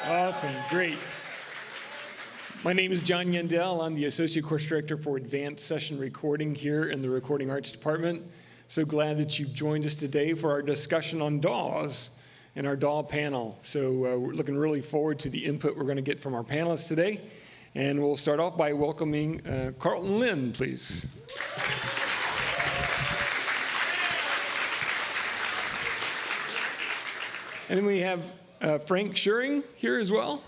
Awesome, great. My name is John Yandell. I'm the Associate Course Director for Advanced Session Recording here in the Recording Arts Department. So glad that you've joined us today for our discussion on DAWs and our DAW panel. So we're looking really forward to the input we're going to get from our panelists today. And we'll start off by welcoming Carlton Lynn, please. And then we have Frank Scheuring here as well.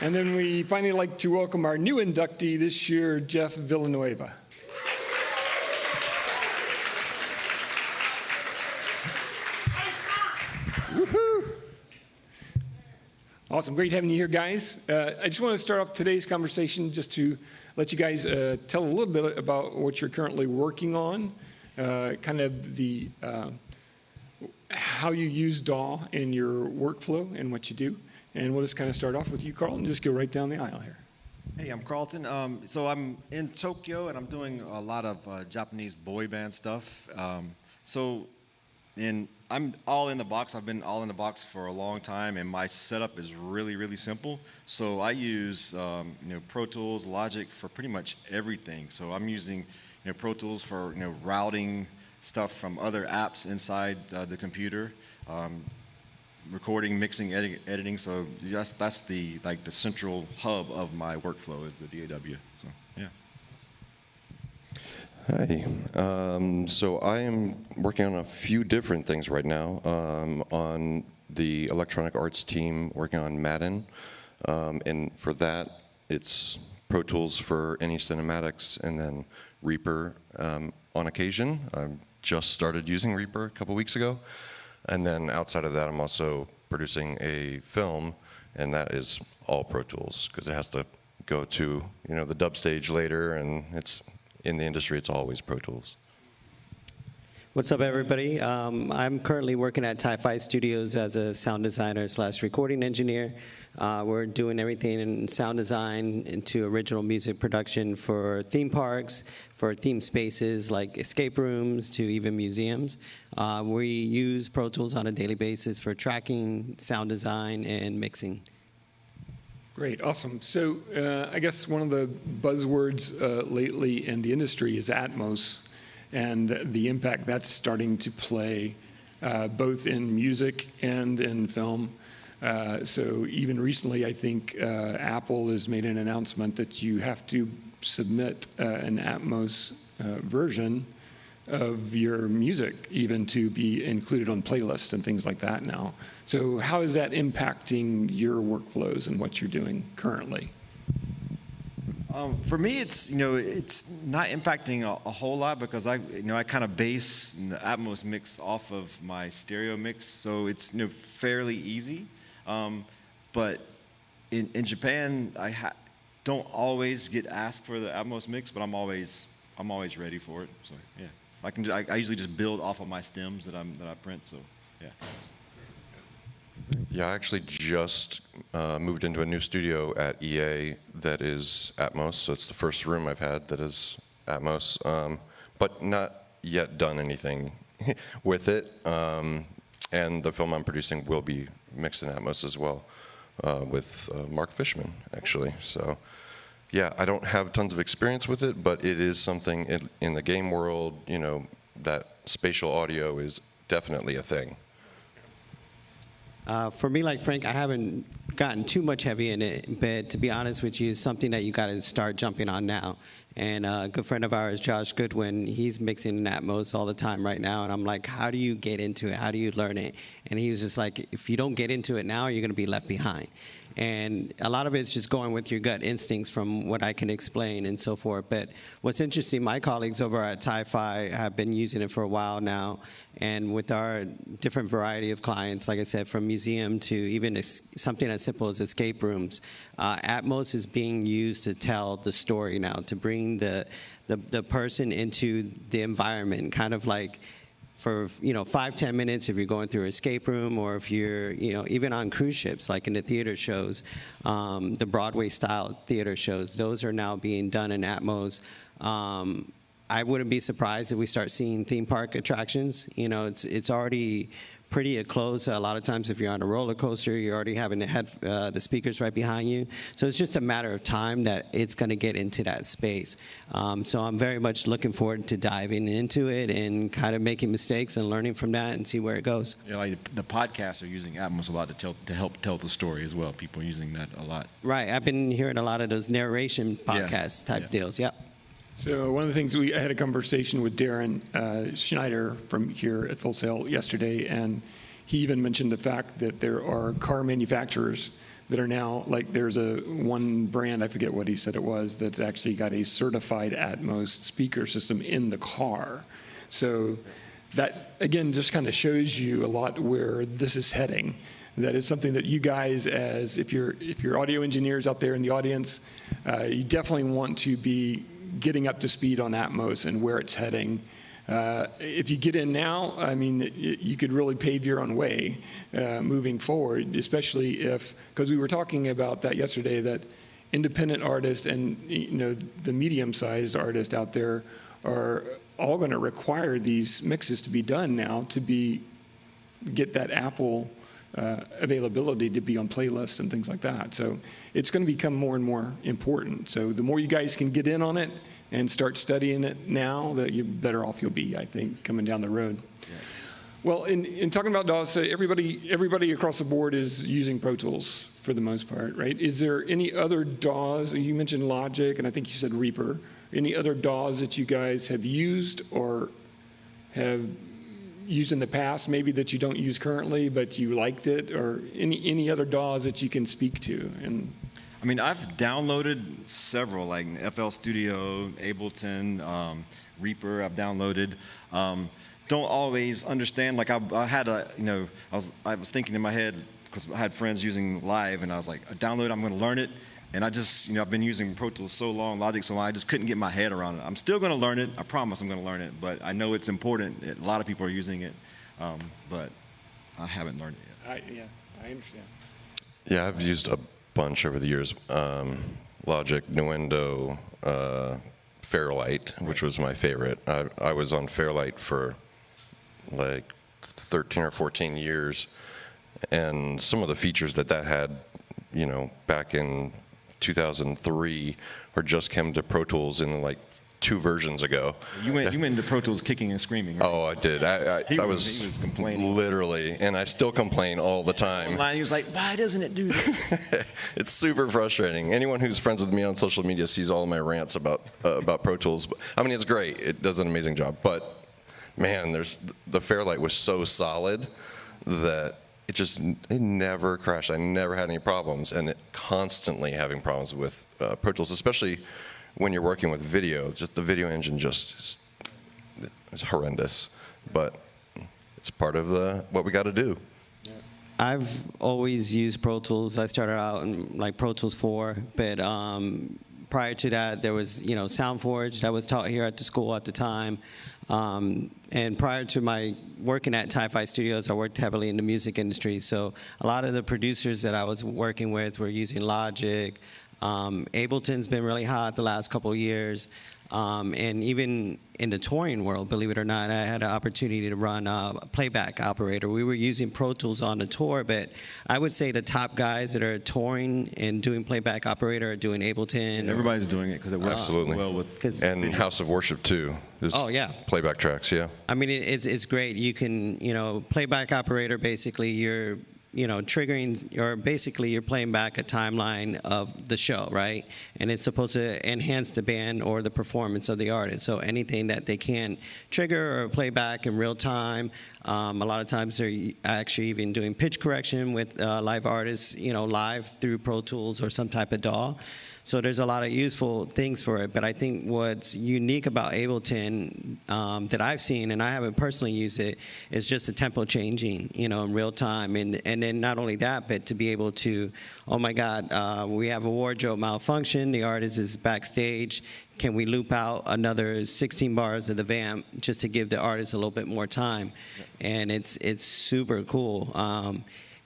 And then we finally like to welcome our new inductee this year, Jeff Villanueva. Woohoo! Awesome, great having you here, guys. I just want to start off today's conversation just to let you guys tell a little bit about what you're currently working on, kind of the how you use DAW in your workflow and what you do. And we'll just kind of start off with you, Carlton. Just go right down the aisle here. Hey, I'm Carlton. So I'm in Tokyo, and I'm doing a lot of Japanese boy band stuff. And I'm all in the box. I've been all in the box for a long time, and my setup is really, really simple. So I use Pro Tools, Logic for pretty much everything. So I'm using Pro Tools for routing stuff from other apps inside the computer. Recording, mixing, editing. So that's the central hub of my workflow is the DAW. So yeah. Hi. So I am working on a few different things right now. On the electronic arts team, working on Madden, and for that, it's Pro Tools for any cinematics, and then Reaper on occasion. I just started using Reaper a couple weeks ago. And then outside of that, I'm also producing a film, and that is all Pro Tools, because it has to go to the dub stage later, and it's in the industry, it's always Pro Tools. What's up, everybody? I'm currently working at Ti-Fi Studios as a sound designer / recording engineer. We're doing everything in sound design into original music production for theme parks, for theme spaces like escape rooms to even museums. We use Pro Tools on a daily basis for tracking, sound design, and mixing. Great, awesome. So I guess one of the buzzwords lately in the industry is Atmos, and the impact that's starting to play both in music and in film. So even recently, I think Apple has made an announcement that you have to submit an Atmos version of your music even to be included on playlists and things like that now. So how is that impacting your workflows and what you're doing currently? For me, it's not impacting a whole lot because I kind of base the Atmos mix off of my stereo mix, so it's fairly easy. But in Japan, I don't always get asked for the Atmos mix, but I'm always ready for it. So yeah, I usually just build off of my stems that I print. So yeah. Yeah, I actually just moved into a new studio at EA that is Atmos, so it's the first room I've had that is Atmos, but not yet done anything with it. And the film I'm producing will be mixed in Atmos as well, with Mark Fishman, actually. So yeah, I don't have tons of experience with it, but it is something in the game world, that spatial audio is definitely a thing. For me, like Frank, I haven't gotten too much heavy in it, but to be honest with you, it's something that you got to start jumping on now. And a good friend of ours, Josh Goodwin, he's mixing in Atmos all the time right now. And I'm like, how do you get into it? How do you learn it? And he was just like, if you don't get into it now, you're going to be left behind. And a lot of it's just going with your gut instincts from what I can explain and so forth. But what's interesting, my colleagues over at Ti-Fi have been using it for a while now. And with our different variety of clients, like I said, from museum to even something as simple as escape rooms, Atmos is being used to tell the story now, to bring the person into the environment, kind of like for 5-10 minutes if you're going through an escape room, or if you're even on cruise ships, like in the theater shows, the Broadway style theater shows, those are now being done in Atmos. I wouldn't be surprised if we start seeing theme park attractions. You know, it's already pretty close. A lot of times if you're on a roller coaster, you're already having the speakers right behind you. So it's just a matter of time that it's going to get into that space. So I'm very much looking forward to diving into it and kind of making mistakes and learning from that and see where it goes. Yeah, like the podcasts are using Atmos a lot to help tell the story as well. People are using that a lot. Right. I've been hearing a lot of those narration podcast type deals. Yep. So one of the things I had a conversation with Darren Schneider from here at Full Sail yesterday, and he even mentioned the fact that there are car manufacturers that are now, like there's one brand, I forget what he said it was, that's actually got a certified Atmos speaker system in the car. So that, again, just kind of shows you a lot where this is heading. That is something that you guys, as if you're audio engineers out there in the audience, you definitely want to be getting up to speed on Atmos and where it's heading. If you get in now, I mean, you could really pave your own way moving forward, especially if, because we were talking about that yesterday, that independent artists and the medium-sized artists out there are all going to require these mixes to be done now to get that Apple availability to be on playlists and things like that. So it's going to become more and more important. So the more you guys can get in on it and start studying it now, the better off you'll be, I think, coming down the road. Yeah. Well, in talking about DAWs, so everybody across the board is using Pro Tools for the most part, right? Is there any other DAWs? You mentioned Logic, and I think you said Reaper. Any other DAWs that you guys have used or have used in the past, maybe that you don't use currently, but you liked it, or any other DAWs that you can speak to? And I mean, I've downloaded several, like FL Studio, Ableton, Reaper. I've downloaded. Don't always understand. Like I had I was thinking in my head because I had friends using Live, and I was like, download. I'm going to learn it. And I just, I've been using Pro Tools so long, Logic so long, I just couldn't get my head around it. I'm still going to learn it. I promise I'm going to learn it. But I know it's important. A lot of people are using it, but I haven't learned it yet. I understand. Yeah, I've used a bunch over the years. Logic, Nuendo, Fairlight, which was my favorite. I was on Fairlight for like 13 or 14 years. And some of the features that had, back in 2003, or just came to Pro Tools in like 2 versions ago. You went into Pro Tools kicking and screaming, right? Oh, I did. He was complaining. Literally, and I still complain all the time. Online, he was like, why doesn't it do this? It's super frustrating. Anyone who's friends with me on social media sees all of my rants about Pro Tools. I mean, it's great. It does an amazing job. But, man, the Fairlight was so solid that it never crashed. I never had any problems, and constantly having problems with Pro Tools, especially when you're working with video. Just the video engine is horrendous, but it's part of what we got to do. I've always used Pro Tools. I started out in like Pro Tools 4, but prior to that, there was SoundForge that was taught here at the school at the time. And prior to my working at Ti-Fi Studios, I worked heavily in the music industry. So a lot of the producers that I was working with were using Logic. Ableton's been really hot the last couple of years. And even in the touring world, believe it or not, I had an opportunity to run a playback operator. We were using Pro Tools on the tour, but I would say the top guys that are touring and doing playback operator are doing Ableton. Everybody's doing it because it works well with. And video. House of Worship too. Oh yeah. Playback tracks, yeah. I mean, it's great. You can, playback operator. Basically, you're triggering, or basically you're playing back a timeline of the show, right? And it's supposed to enhance the band or the performance of the artist. So anything that they can trigger or play back in real time. A lot of times they're actually even doing pitch correction with live artists, live through Pro Tools or some type of DAW. So there's a lot of useful things for it. But I think what's unique about Ableton that I've seen, and I haven't personally used it, is just the tempo changing, in real time. And then not only that, but to be able to, oh my God, we have a wardrobe malfunction. The artist is backstage. Can we loop out another 16 bars of the vamp just to give the artist a little bit more time? And it's super cool.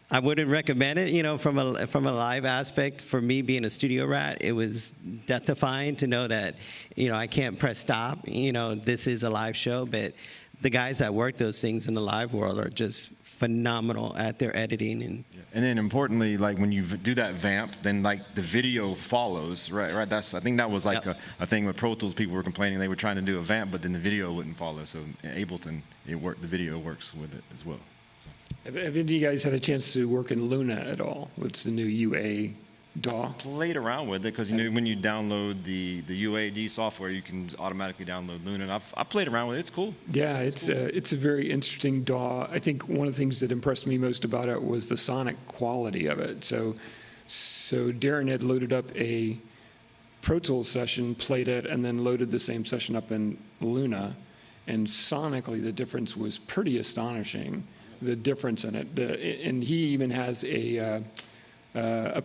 I wouldn't recommend it, from a live aspect. For me, being a studio rat, it was death-defying to know that, I can't press stop. This is a live show, but the guys that work those things in the live world are just phenomenal at their editing. And then importantly, like when you do that vamp, then like the video follows, right? I think that was like a thing with Pro Tools. People were complaining they were trying to do a vamp, but then the video wouldn't follow. So in Ableton, the video works with it as well. So. Have any of you guys had a chance to work in Luna at all? What's the new UA DAW? Played around with it because when you download the UAD software, you can automatically download Luna. And I played around with it. It's cool. Yeah, it's a very interesting DAW. I think one of the things that impressed me most about it was the sonic quality of it. So Darren had loaded up a Pro Tools session, played it, and then loaded the same session up in Luna. And sonically, the difference was pretty astonishing. The difference in it, and he even has a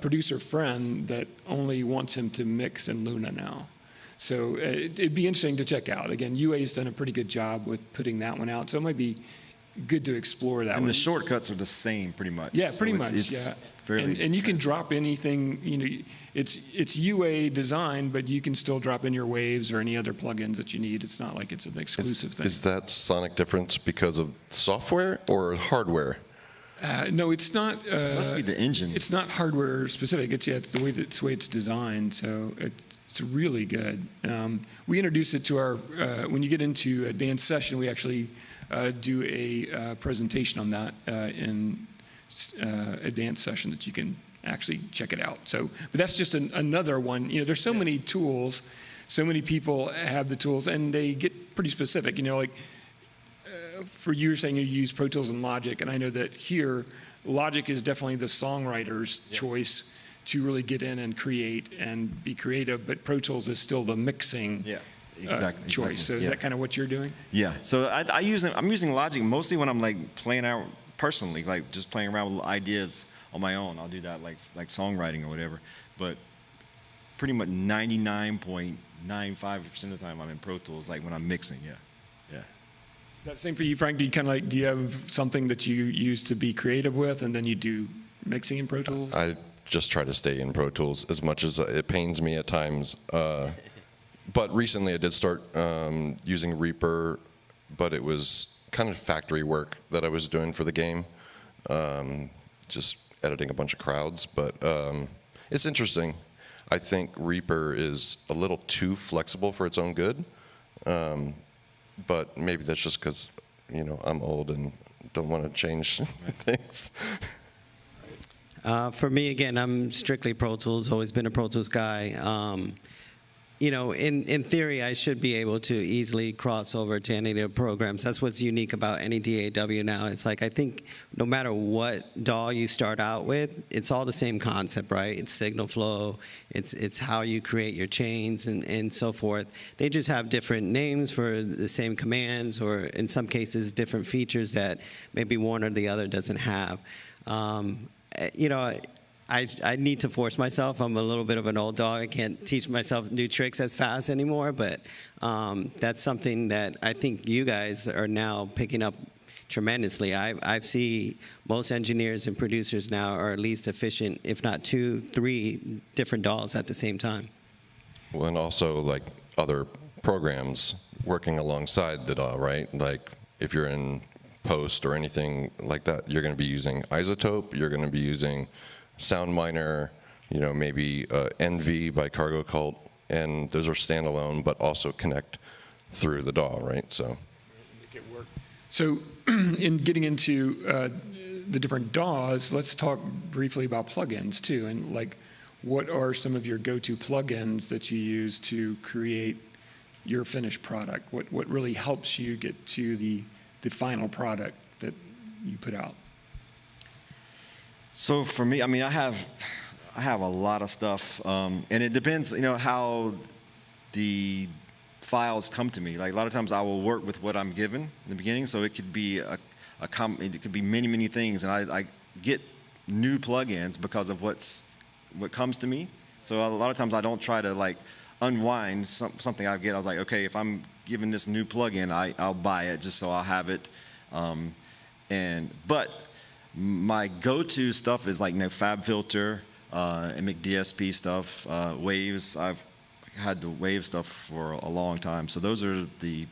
producer friend that only wants him to mix in Luna now. So it'd be interesting to check out. Again, UA's done a pretty good job with putting that one out, so it might be good to explore that one. And the shortcuts are the same, pretty much. Yeah, pretty much. Yeah. And you can drop anything. It's UA designed, but you can still drop in your waves or any other plugins that you need. It's not like it's an exclusive thing. Is that sonic difference because of software or hardware? No, it's not. It must be the engine. It's not hardware specific. It's the way it's designed. So it's really good. We introduced it to our. When you get into advanced session, we actually do a presentation on that in advanced session that you can actually check it out. So, but that's just another one. There's so many tools, so many people have the tools, and they get pretty specific. For you, you're saying you use Pro Tools and Logic, and I know that here, Logic is definitely the songwriter's choice to really get in and create and be creative, but Pro Tools is still the mixing choice. So is that kind of what you're doing? Yeah. So I'm using Logic mostly when I'm like playing out personally, like just playing around with ideas on my own. I'll do that like songwriting or whatever. But pretty much 99.95% of the time I'm in Pro Tools, like when I'm mixing. Yeah. Is that the same for you, Frank? Do you have something that you use to be creative with, and then you do mixing in Pro Tools? I just try to stay in Pro Tools as much as it pains me at times. But recently I did start using Reaper, but it was kind of factory work that I was doing for the game, just editing a bunch of crowds. But it's interesting. I think Reaper is a little too flexible for its own good. But maybe that's just because, I'm old and don't want to change things. For me, again, I'm strictly Pro Tools, always been a Pro Tools guy. In theory, I should be able to easily cross over to any of the programs. That's what's unique about any DAW now. It's like, I think no matter what DAW you start out with, it's all the same concept, right? It's signal flow, it's how you create your chains and so forth. They just have different names for the same commands, or in some cases, different features that maybe one or the other doesn't have. I need to force myself. I'm a little bit of an old dog. I can't teach myself new tricks as fast anymore, but that's something that I think you guys are now picking up tremendously. I've seen most engineers and producers now are at least efficient, if not 2, 3 different DAWs at the same time. Well, and also like other programs working alongside the DAW, right? Like if you're in Post or anything like that, you're going to be using Isotope, you're going to be using Sound Miner, maybe NV by Cargo Cult, and those are standalone, but also connect through the DAW, right? So, make it work. So, in getting into the different DAWs, let's talk briefly about plugins too, and like, what are some of your go-to plugins that you use to create your finished product? What really helps you get to the final product that you put out? So for me, I have a lot of stuff, and it depends, how the files come to me. Like a lot of times, I will work with what I'm given in the beginning. So it could be it could be many things, and I get new plugins because of what comes to me. So a lot of times, I don't try to like unwind something I get. I was like, okay, if I'm given this new plugin, I'll buy it just so I'll have it, but my go-to stuff is like, Fab Filter, and DSP stuff, Waves. I've had the Wave stuff for a long time. So those are the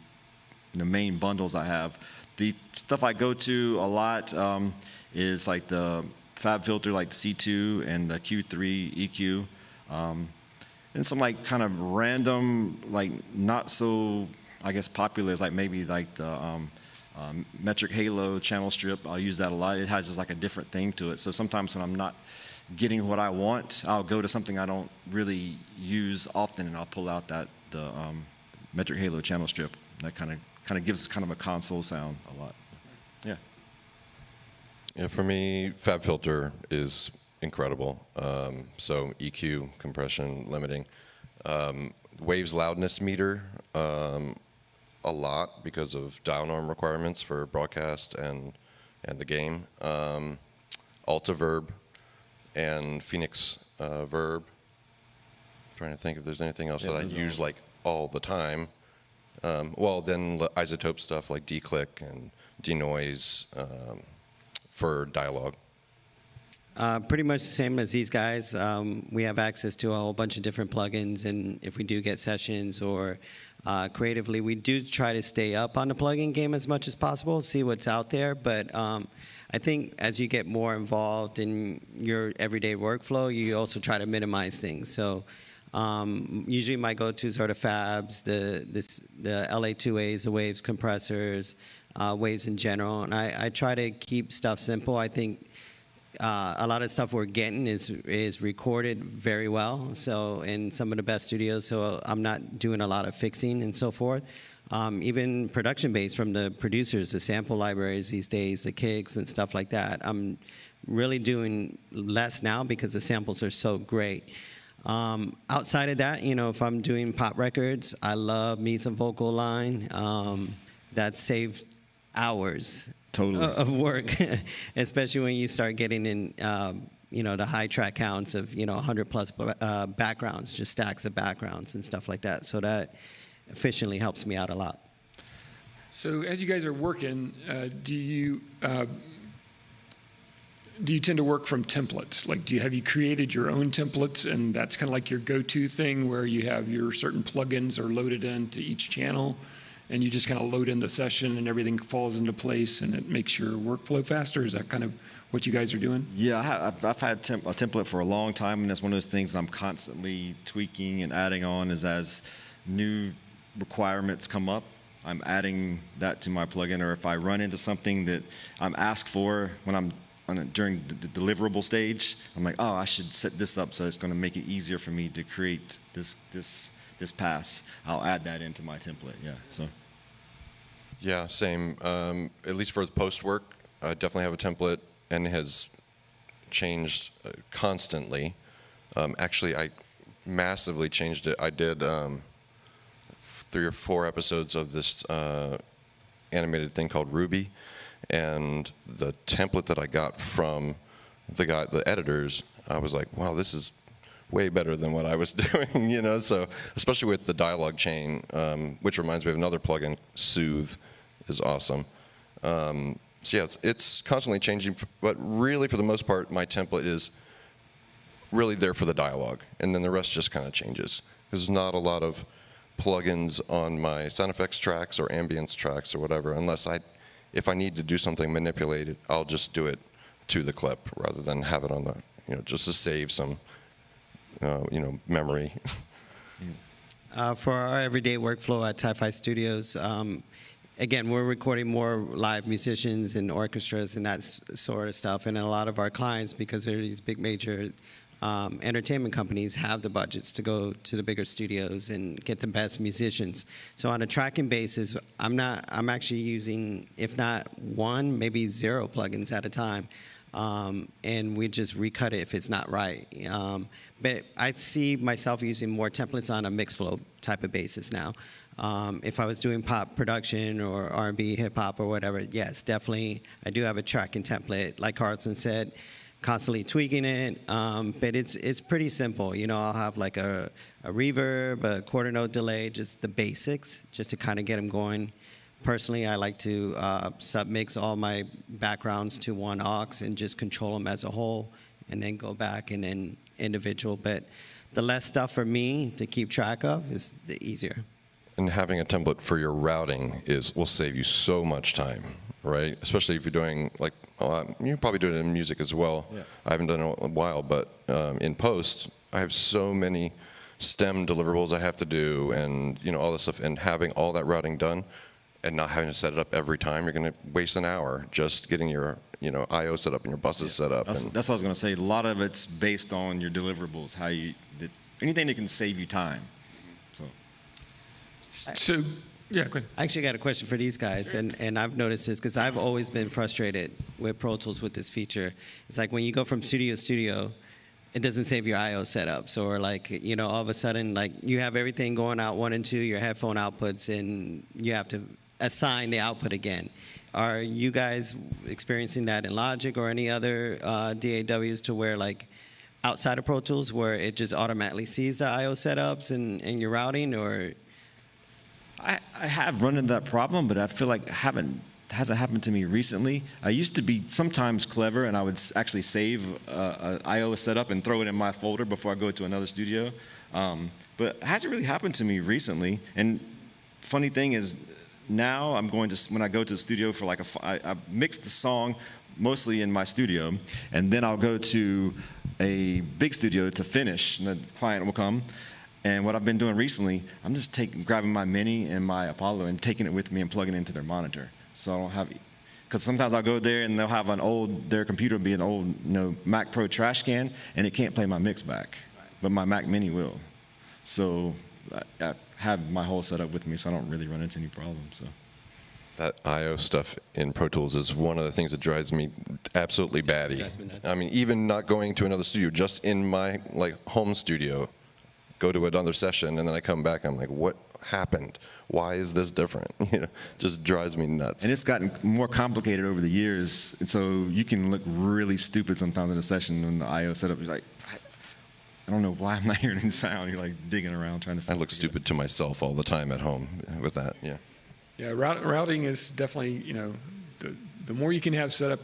main bundles I have. The stuff I go to a lot is like the Fab Filter, like the C2 and the Q3 EQ. And some like kind of random, like not so, I guess, popular is like maybe like the Metric Halo channel strip. I'll use that a lot. It has just like a different thing to it. So sometimes when I'm not getting what I want, I'll go to something I don't really use often, and I'll pull out the Metric Halo channel strip. That kind of gives kind of a console sound a lot. Yeah. Yeah, for me, Fab Filter is incredible. So EQ, compression, limiting. Waves loudness meter, a lot because of dial norm requirements for broadcast and the game. Alta Verb and Phoenix Verb. Trying to think if there's anything else that I use like all the time. Well, then isotope stuff like D-Click and denoise for dialogue. Pretty much the same as these guys. We have access to a whole bunch of different plugins, and if we do get sessions or creatively, we do try to stay up on the plugin game as much as possible, see what's out there. But I think as you get more involved in your everyday workflow, you also try to minimize things. So usually my go-tos are the Fabs, the LA2As, the Waves compressors, Waves in general, and I try to keep stuff simple. I think a lot of stuff we're getting is recorded very well, so in some of the best studios, so I'm not doing a lot of fixing and so forth. Even production-based from the producers, the sample libraries these days, the kicks and stuff like that. I'm really doing less now because the samples are so great. Outside of that, if I'm doing pop records, I love me some vocal line. That saved hours of work, especially when you start getting in, the high track counts of, 100 plus backgrounds, just stacks of backgrounds and stuff like that. So that efficiently helps me out a lot. So as you guys are working, do you tend to work from templates? Like, have you created your own templates, and that's kind of like your go-to thing where you have your certain plugins are loaded into each channel, and you just kind of load in the session and everything falls into place and it makes your workflow faster? Is that kind of what you guys are doing? Yeah, I've had a template for a long time, and that's one of those things I'm constantly tweaking and adding on as new requirements come up. I'm adding that to my plugin, or if I run into something that I'm asked for when I'm during the deliverable stage, I'm like, oh, I should set this up so it's going to make it easier for me to create this pass. I'll add that into my template. Yeah. So. Yeah, same. At least for the post work, I definitely have a template, and it has changed constantly. Actually, I massively changed it. I did 3 or 4 episodes of this animated thing called Ruby, and the template that I got from the editors, I was like, wow, this is way better than what I was doing, So especially with the dialogue chain, which reminds me of another plugin, Soothe, is awesome. So yeah, it's constantly changing, but really for the most part, my template is really there for the dialogue, and then the rest just kind of changes. There's not a lot of plugins on my sound effects tracks or ambience tracks or whatever, unless if I need to do something manipulated, I'll just do it to the clip rather than have it on the, just to save some, memory. For our everyday workflow at Ti-Fi Studios, again, we're recording more live musicians and orchestras and that sort of stuff. And a lot of our clients, because they're these big major entertainment companies, have the budgets to go to the bigger studios and get the best musicians. So on a tracking basis, I'm actually using, if not 1, maybe 0 plugins at a time. And we just recut it if it's not right. But I see myself using more templates on a mixed flow type of basis now. If I was doing pop production or R&B, hip hop or whatever, yes, definitely I do have a tracking template. Like Carlton said, constantly tweaking it, but it's pretty simple. I'll have like a reverb, a quarter note delay, just the basics, just to kind of get them going. Personally, I like to sub-mix all my backgrounds to one aux and just control them as a whole, and then go back and then individual. But the less stuff for me to keep track of is the easier. And having a template for your routing will save you so much time, right? Especially if you're doing, like, you probably do it in music as well. Yeah. I haven't done it in a while, but in post, I have so many stem deliverables I have to do, and all this stuff, and having all that routing done and not having to set it up every time, you're going to waste an hour just getting your I/O set up and your buses set up. That's what I was going to say. A lot of it's based on your deliverables, anything that can save you time. So, yeah, go ahead. I actually got a question for these guys, and I've noticed this because I've always been frustrated with Pro Tools with this feature. It's like when you go from studio to studio, it doesn't save your I/O setups, or like, all of a sudden, like, you have everything going out 1 and 2, your headphone outputs, and you have to assign the output again. Are you guys experiencing that in Logic or any other DAWs to where, like, outside of Pro Tools, where it just automatically sees the I/O setups and your routing, or? I have run into that problem, but I feel like it hasn't happened to me recently. I used to be sometimes clever, and I would actually save an I/O setup and throw it in my folder before I go to another studio. But it hasn't really happened to me recently. And funny thing is, now when I go to the studio for I mix the song mostly in my studio, and then I'll go to a big studio to finish, and the client will come. And what I've been doing recently, I'm just grabbing my Mini and my Apollo and taking it with me and plugging it into their monitor. So I don't have, because sometimes I'll go there and they'll have their computer will be an old Mac Pro trash can, and it can't play my mix back, but my Mac Mini will. So I have my whole setup with me, so I don't really run into any problems. So. That I/O stuff in Pro Tools is one of the things that drives me absolutely batty. I mean, even not going to another studio, just in my home studio, go to another session, and then I come back, I'm like, what happened? Why is this different? Just drives me nuts. And it's gotten more complicated over the years, and so you can look really stupid sometimes in a session when the I/O setup is like, I don't know why I'm not hearing any sound. You're like digging around trying to. I look stupid to myself all the time at home with that. Yeah. Yeah, routing is definitely, the more you can have set up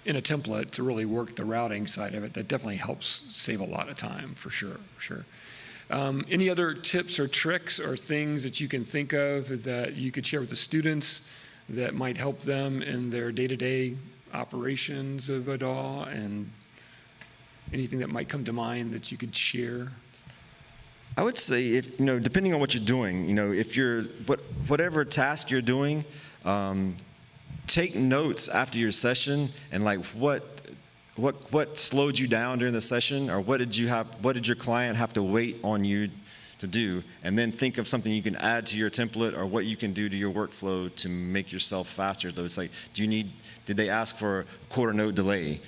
in a template to really work the routing side of it, that definitely helps save a lot of time, for sure. Any other tips or tricks or things that you can think of that you could share with the students that might help them in their day-to-day operations of a DAW, and anything that might come to mind that you could share? I would say, depending on what you're doing, if whatever task you're doing, take notes after your session, and what slowed you down during the session, or what did your client have to wait on you to do, and then think of something you can add to your template, or what you can do to your workflow to make yourself faster. Though it's like, did they ask for a quarter note delay,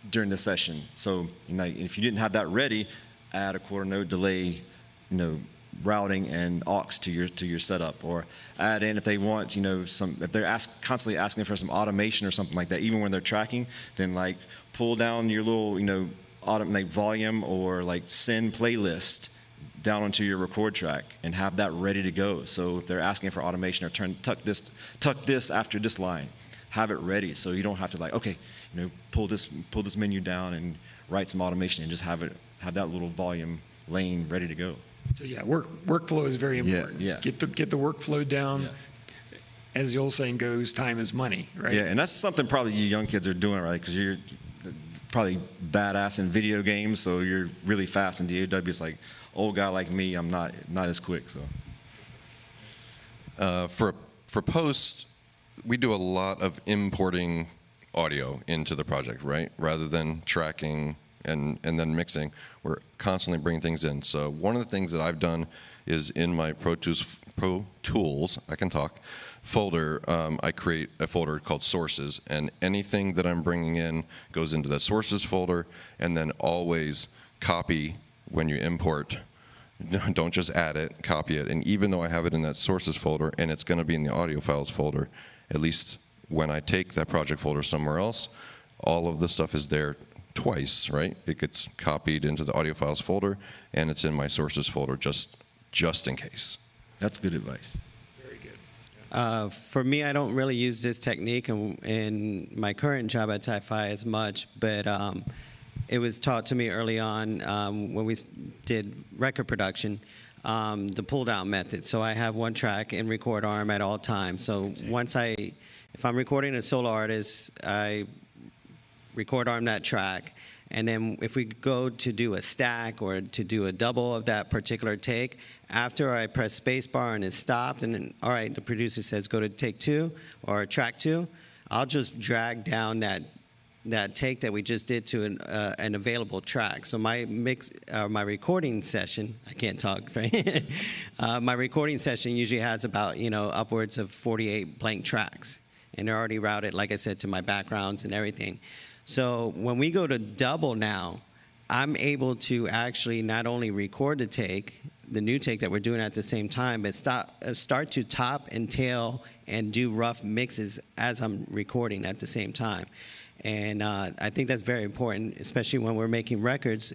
during the session? So if you didn't have that ready, add a quarter note delay, routing and aux to your setup, or add in if they want, if they're constantly asking for some automation or something like that, even when they're tracking, then pull down your little, volume or send playlist down onto your record track and have that ready to go. So if they're asking for automation or tuck this after this line, have it ready so you don't have to pull this menu down and write some automation, and just have that little volume lane ready to go. So yeah, workflow is very important. Yeah. Get the workflow down. Yeah. As the old saying goes, time is money, right? Yeah, and that's something probably you young kids are doing, right? Because you're probably badass in video games, so you're really fast in DAW. It's like, old guy like me, I'm not as quick. So for post, we do a lot of importing audio into the project, right? Rather than tracking and then mixing, we're constantly bringing things in. So one of the things that I've done is in my Pro Tools, I can talk, folder, I create a folder called Sources, and anything that I'm bringing in goes into that Sources folder, and then always copy when you import. Don't just add it, copy it. And even though I have it in that Sources folder and it's going to be in the audio files folder, at least when I take that project folder somewhere else, all of the stuff is there twice, right? It gets copied into the audio files folder, and it's in my Sources folder just in case. That's good advice. Very good. For me, I don't really use this technique in my current job at Ti-Fi as much, but it was taught to me early on when we did record production, the pull-down method. So I have one track in record arm at all times. So if I'm recording a solo artist, I record arm that track. And then if we go to do a stack or to do a double of that particular take, after I press spacebar and it's stopped, and then, all right, the producer says go to take 2 or track 2, I'll just drag down that take that we just did to an available track. So my recording session, I can't talk, right? My recording session usually has about, upwards of 48 blank tracks. And they're already routed, like I said, to my backgrounds and everything. So when we go to double now, I'm able to actually not only record the new take that we're doing at the same time, but start to top and tail and do rough mixes as I'm recording at the same time. And I think that's very important, especially when we're making records,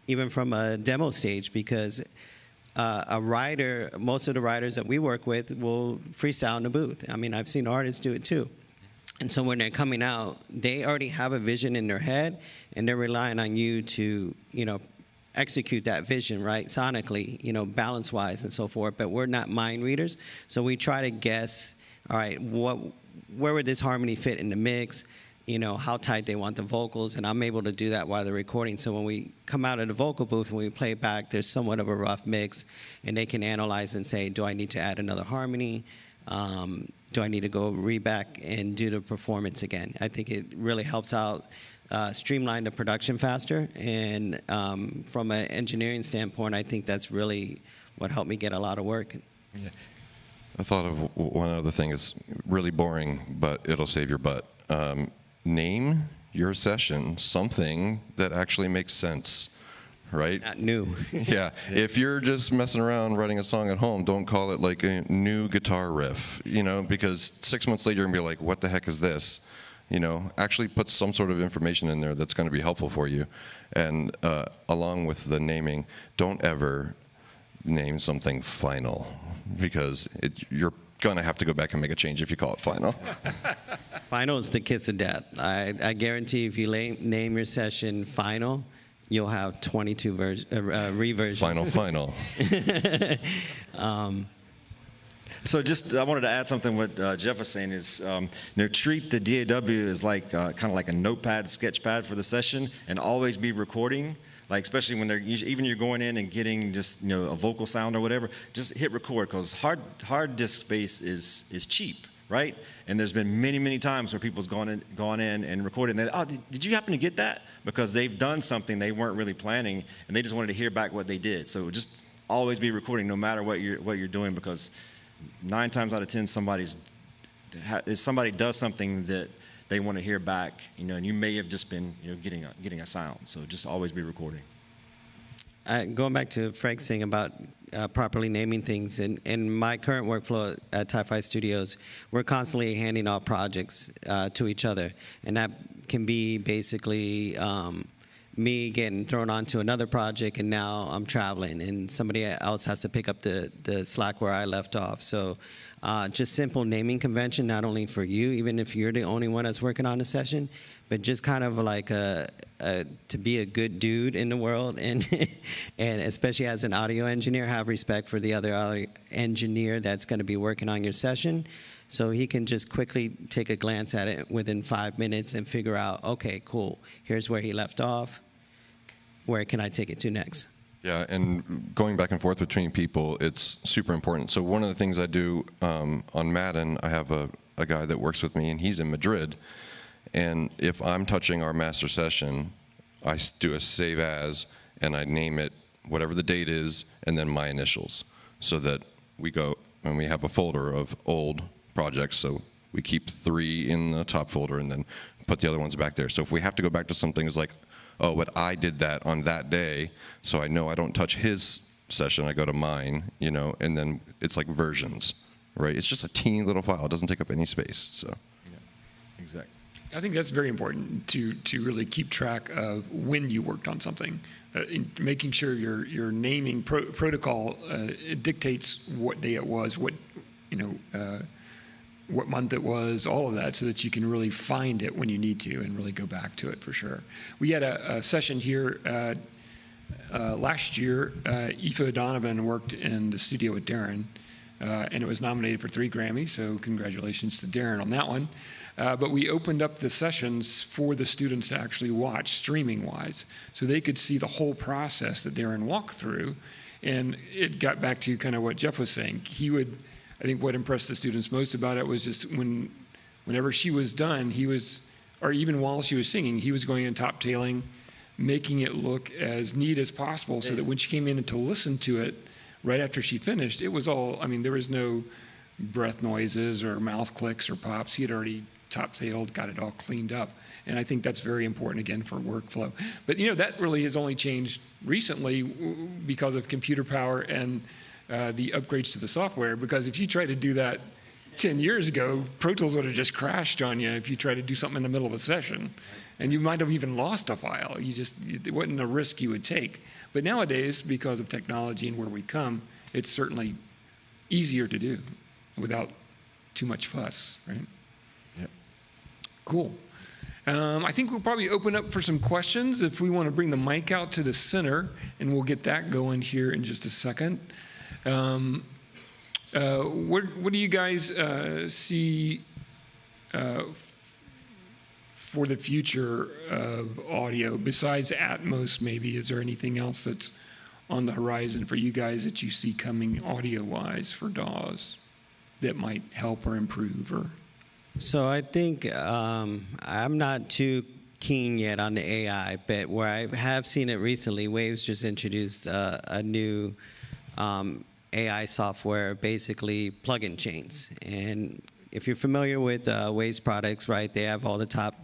even from a demo stage, because a writer, most of the writers that we work with will freestyle in the booth. I mean, I've seen artists do it too. And so when they're coming out, they already have a vision in their head, and they're relying on you to, execute that vision, right, sonically, balance-wise and so forth. But we're not mind readers, so we try to guess, all right, where would this harmony fit in the mix, how tight they want the vocals, and I'm able to do that while they're recording. So when we come out of the vocal booth and we play it back, there's somewhat of a rough mix, and they can analyze and say, do I need to add another harmony? Do I need to go back and do the performance again? I think it really helps out streamline the production faster. And from an engineering standpoint, I think that's really what helped me get a lot of work. Yeah. I thought of one other thing. It's really boring, but it'll save your butt. Name your session something that actually makes sense. Right? Not new. Yeah. If you're just messing around writing a song at home, don't call it like a new guitar riff, because 6 months later you're going to be like, what the heck is this? Actually put some sort of information in there that's going to be helpful for you. And along with the naming, don't ever name something final, because you're going to have to go back and make a change if you call it final. Final is the kiss of death. I guarantee if you name your session final, you'll have 22 reversions. Final. So I wanted to add something what Jeff was saying is, treat the DAW as like kind of like a notepad, sketch pad for the session, and always be recording. Like especially when even you're going in and getting just a vocal sound or whatever, just hit record, because hard disk space is cheap. Right? And there's been many times where people's gone in and recorded, and they, did you happen to get that? Because they've done something they weren't really planning, and they just wanted to hear back what they did. So just always be recording, no matter what you're doing, because 9 times out of 10 somebody does something that they want to hear back, and you may have just been getting a sound. So just always be recording. Going back to Frank's thing about properly naming things, in my current workflow at Ti-Fi Studios, we're constantly handing off projects to each other, and that can be basically me getting thrown onto another project, and now I'm traveling, and somebody else has to pick up the slack where I left off. So just simple naming convention, not only for you, even if you're the only one that's working on the session, but just kind of like to be a good dude in the world, and and especially as an audio engineer, have respect for the other audio engineer that's going to be working on your session, so he can just quickly take a glance at it within 5 minutes and figure out, okay, cool, here's where he left off, where can I take it to next? Yeah, and going back and forth between people, it's super important. So one of the things I do on Madden, I have a guy that works with me, and he's in Madrid. And if I'm touching our master session, I do a save as, and I name it whatever the date is, and then my initials, so that we go, and we have a folder of old projects, so we keep 3 in the top folder and then put the other ones back there. So if we have to go back to something, it's like, oh, but I did that on that day, so I know I don't touch his session, I go to mine, and then it's like versions, right? It's just a teeny little file. It doesn't take up any space, so. Yeah, exactly. I think that's very important to really keep track of when you worked on something. Making sure your naming protocol it dictates what day it was, what month it was, all of that, so that you can really find it when you need to and really go back to it for sure. We had a session here last year. Aoife Donovan worked in the studio with Darren, and it was nominated for 3 Grammys, so congratulations to Darren on that one. But we opened up the sessions for the students to actually watch streaming-wise, so they could see the whole process that Darren walked through. And it got back to kind of what Jeff was saying. I think what impressed the students most about it was just whenever she was done, or even while she was singing, he was going in top tailing, making it look as neat as possible so that when she came in to listen to it right after she finished, it was all, there was no breath noises or mouth clicks or pops. He had already top-tailed, got it all cleaned up. And I think that's very important, again, for workflow. But, that really has only changed recently because of computer power and the upgrades to the software, because if you try to do that 10 years ago, Pro Tools would have just crashed on you if you tried to do something in the middle of a session. And you might have even lost a file. It wasn't a risk you would take. But nowadays, because of technology and where we come, it's certainly easier to do without too much fuss, right? Yep. Cool. I think we'll probably open up for some questions if we want to bring the mic out to the center, and we'll get that going here in just a second. What do you guys see for the future of audio besides Atmos? Maybe is there anything else that's on the horizon for you guys that you see coming audio-wise for DAWs that might help or improve? Or So I think I'm not too keen yet on the AI, but where I have seen it recently, Waves just introduced a new AI software, basically plugin chains. And if you're familiar with Waves products, right, they have all the top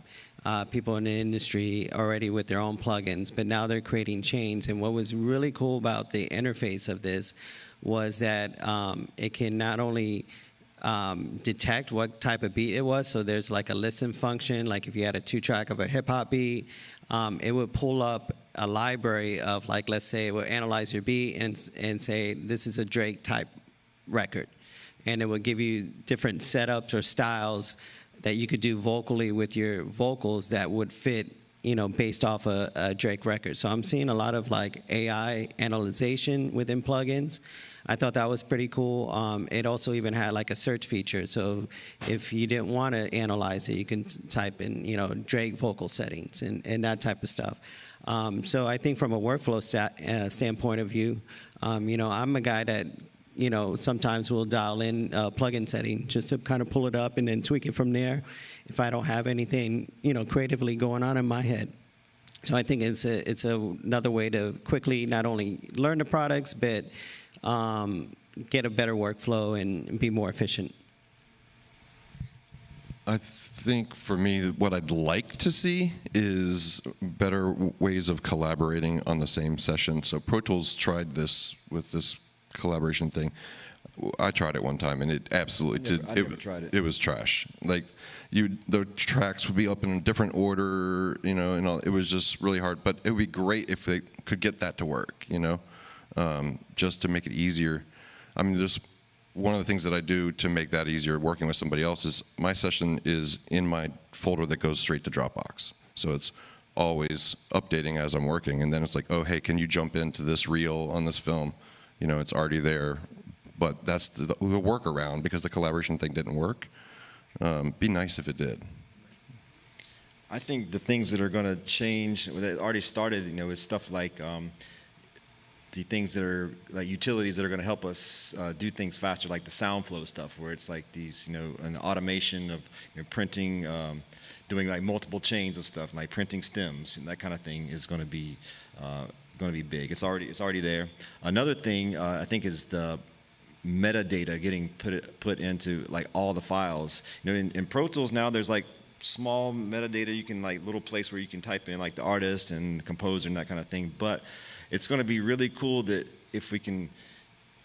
people in the industry already with their own plugins, but now they're creating chains. And what was really cool about the interface of this was that it can not only detect what type of beat it was, so there's like a listen function, like if you had a 2-track of a hip-hop beat, it would pull up a library of, like, let's say it would analyze your beat and say this is a Drake type record, and it would give you different setups or styles that you could do vocally with your vocals that would fit, based off a Drake record. So I'm seeing a lot of like AI analyzation within plugins. I thought that was pretty cool. It also even had like a search feature. So if you didn't want to analyze it, you can type in, Drake vocal settings and that type of stuff. So I think from a workflow standpoint of view, I'm a guy that, sometimes we'll dial in a plugin setting just to kind of pull it up and then tweak it from there if I don't have anything, creatively going on in my head. So I think it's another way to quickly not only learn the products, but get a better workflow and be more efficient. I think for me, what I'd like to see is better ways of collaborating on the same session. So Pro Tools tried this with this collaboration thing. I tried it one time, and it absolutely did. I never tried it. It was trash. Like, the tracks would be up in a different order, and all. It was just really hard. But it would be great if they could get that to work, just to make it easier. There's one of the things that I do to make that easier working with somebody else is my session is in my folder that goes straight to Dropbox. So it's always updating as I'm working, and then it's like, oh, hey, can you jump into this reel on this film? It's already there, but that's the workaround because the collaboration thing didn't work. Be nice if it did. I think the things that are going to change, that already started, is stuff like the things that are like utilities that are going to help us do things faster, like the SoundFlow stuff, where it's like these, an automation of printing, doing like multiple chains of stuff, like printing stems and that kind of thing is going to be big. It's already there. Another thing I think is the metadata getting put into like all the files. In Pro Tools now there's like small metadata you can like little place where you can type in like the artist and composer and that kind of thing. But it's going to be really cool that if we can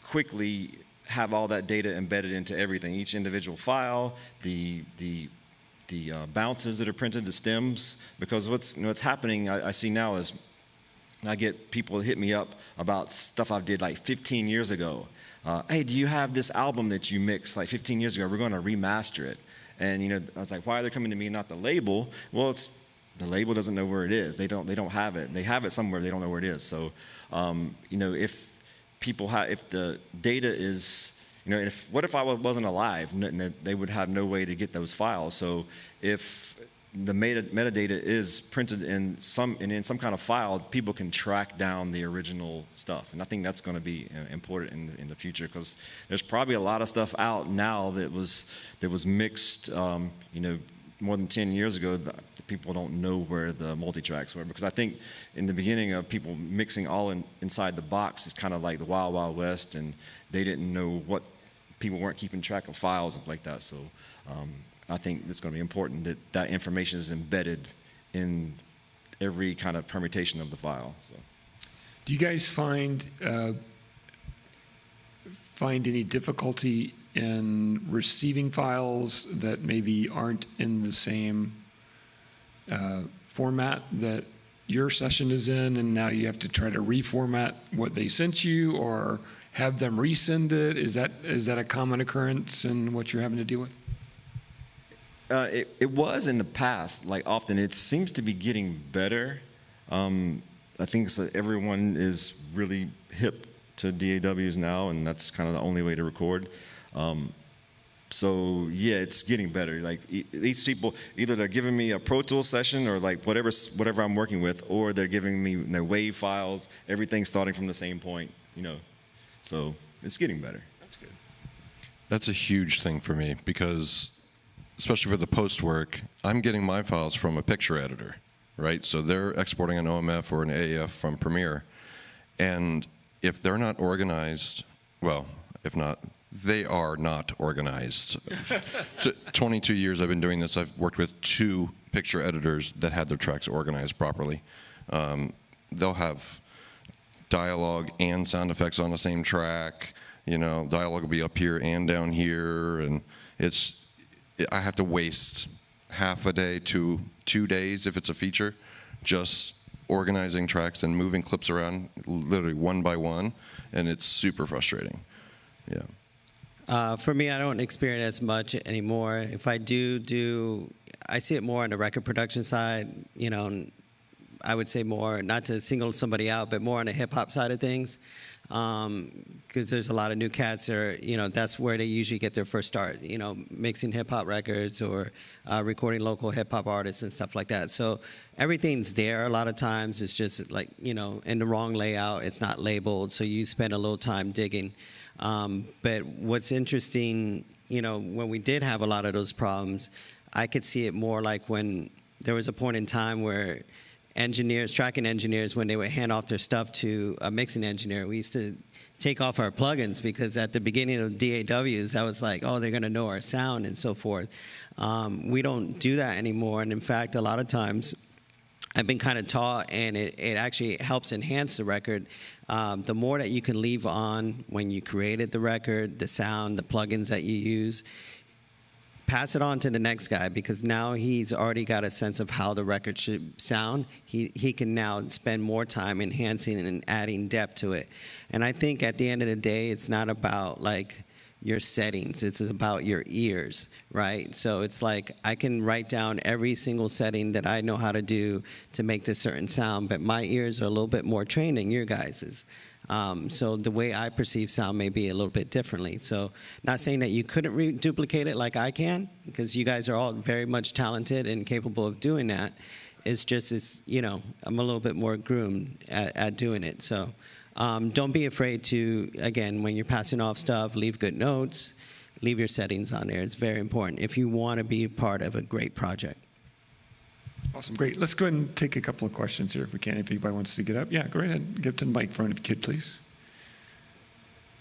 quickly have all that data embedded into everything, each individual file, the bounces that are printed, the stems, because what's happening I see now is I get people hit me up about stuff I did like 15 years ago. Hey, do you have this album that you mixed like 15 years ago? We're going to remaster it. And I was like, why are they coming to me, not the label? Well, the label doesn't know where it is. They don't have it. They have it somewhere. They don't know where it is. So, if the data is, what if I wasn't alive? They would have no way to get those files. So if the metadata is printed in some kind of file, people can track down the original stuff. And I think that's going to be important in the future, because there's probably a lot of stuff out now that was mixed, more than 10 years ago. The people don't know where the multi-tracks were, because I think in the beginning of people mixing all inside the box is kind of like the Wild Wild West, and they didn't know people weren't keeping track of files like that. So I think it's going to be important that information is embedded in every kind of permutation of the file. So, do you guys find any difficulty in receiving files that maybe aren't in the same format that your session is in, and now you have to try to reformat what they sent you, or have them resend it? Is that a common occurrence in what you're having to deal with? It was in the past, like often. It seems to be getting better. I think everyone is really hip to DAWs now, and that's kind of the only way to record. So yeah, it's getting better. Like these people, either they're giving me a Pro Tools session or like whatever I'm working with, or they're giving me their WAV files, everything starting from the same point, So it's getting better. That's good. That's a huge thing for me, because especially for the post work, I'm getting my files from a picture editor, right? So they're exporting an OMF or an AAF from Premiere. And if they're not organized, well, if not, they are not organized. So 22 years I've been doing this. I've worked with 2 picture editors that had their tracks organized properly. They'll have dialogue and sound effects on the same track. Dialogue will be up here and down here, and I have to waste half a day to 2 days if it's a feature, just organizing tracks and moving clips around literally one by one, and it's super frustrating. Yeah. For me, I don't experience as much anymore. If I do, I see it more on the record production side. I would say more, not to single somebody out, but more on the hip hop side of things, because there's a lot of new cats that are, that's where they usually get their first start, mixing hip hop records or recording local hip hop artists and stuff like that. So everything's there. A lot of times it's just like, in the wrong layout, it's not labeled, so you spend a little time digging. But what's interesting, when we did have a lot of those problems, I could see it more like when there was a point in time where tracking engineers, when they would hand off their stuff to a mixing engineer, we used to take off our plugins, because at the beginning of DAWs, I was like, oh, they're going to know our sound and so forth. We don't do that anymore. And in fact, a lot of times I've been kind of taught, and it actually helps enhance the record. The more that you can leave on when you created the record, the sound, the plugins that you use, pass it on to the next guy, because now he's already got a sense of how the record should sound. He can now spend more time enhancing and adding depth to it. And I think at the end of the day, it's not about like your settings, it's about your ears, right? So it's like I can write down every single setting that I know how to do to make this certain sound, but my ears are a little bit more trained than your guys's. So the way I perceive sound may be a little bit differently. So not saying that you couldn't duplicate it like I can, because you guys are all very much talented and capable of doing that. It's just, I'm a little bit more groomed at doing it. So don't be afraid to, again, when you're passing off stuff, leave good notes, leave your settings on there. It's very important if you want to be part of a great project. Awesome, great. Let's go ahead and take a couple of questions here if we can. If anybody wants to get up. Yeah, go ahead. Get to the microphone if you could, please.